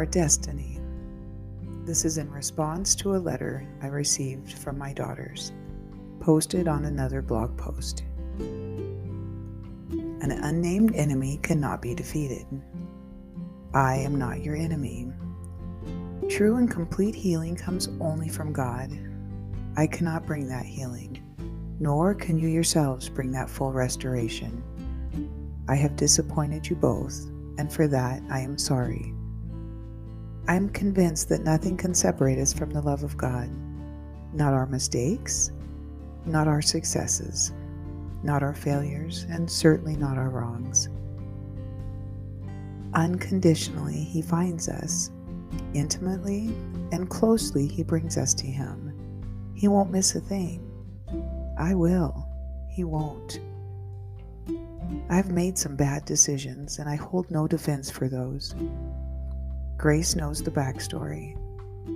Our Destiny. This is in response to a letter I received from my daughters, posted on another blog post. An unnamed enemy cannot be defeated. I am not your enemy. True and complete healing comes only from God. I cannot bring that healing, nor can you yourselves bring that full restoration. I have disappointed you both, and for that I am sorry. I am convinced that nothing can separate us from the love of God. Not our mistakes, not our successes, not our failures, and certainly not our wrongs. Unconditionally, He finds us. Intimately and closely, He brings us to Him. He won't miss a thing. I will. He won't. I've made some bad decisions, and I hold no defense for those. Grace knows the backstory.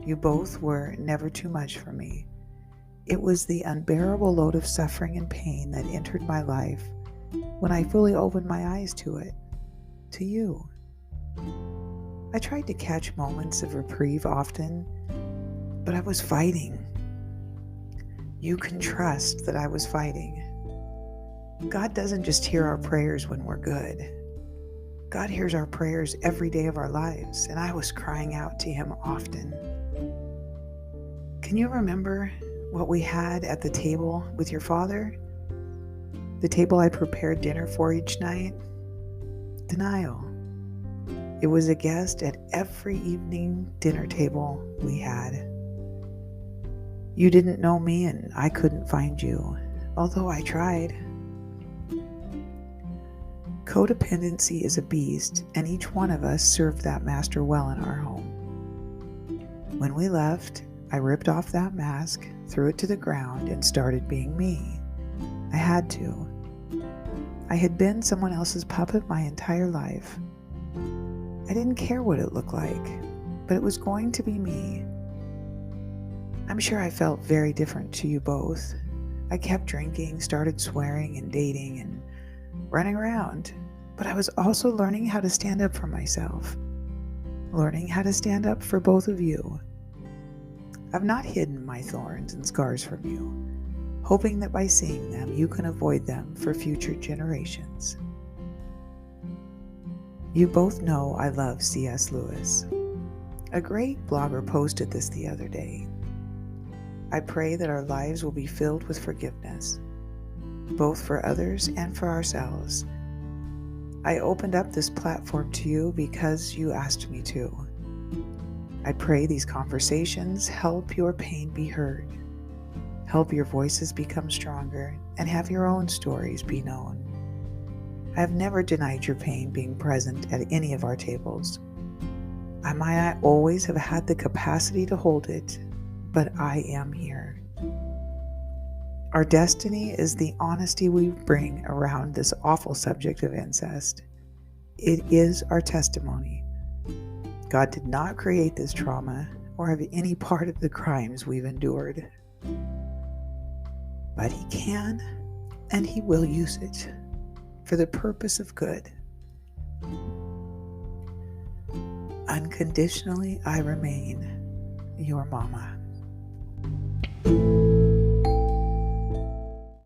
You both were never too much for me. It was the unbearable load of suffering and pain that entered my life when I fully opened my eyes to it, to you. I tried to catch moments of reprieve often, but I was fighting. You can trust that I was fighting. God doesn't just hear our prayers when we're good. God hears our prayers every day of our lives, and I was crying out to Him often. Can you remember what we had at the table with your father? The table I prepared dinner for each night? Denial. It was a guest at every evening dinner table we had. You didn't know me, and I couldn't find you, although I tried. Codependency is a beast, and each one of us served that master well in our home. When we left, I ripped off that mask, threw it to the ground, and started being me. I had to. I had been someone else's puppet my entire life. I didn't care what it looked like, but it was going to be me. I'm sure I felt very different to you both. I kept drinking, started swearing and dating and running around, but I was also learning how to stand up for myself, learning how to stand up for both of you. I've not hidden my thorns and scars from you, hoping that by seeing them, you can avoid them for future generations. You both know I love C.S. Lewis. A great blogger posted this the other day. I pray that our lives will be filled with forgiveness, both for others and for ourselves. I opened up this platform to you because you asked me to. I pray these conversations help your pain be heard, help your voices become stronger, and have your own stories be known. I have never denied your pain being present at any of our tables. I might not always have had the capacity to hold it, but I am here. Our destiny is the honesty we bring around this awful subject of incest. It is our testimony. God did not create this trauma or have any part of the crimes we've endured. But He can and He will use it for the purpose of good. Unconditionally, I remain your mama.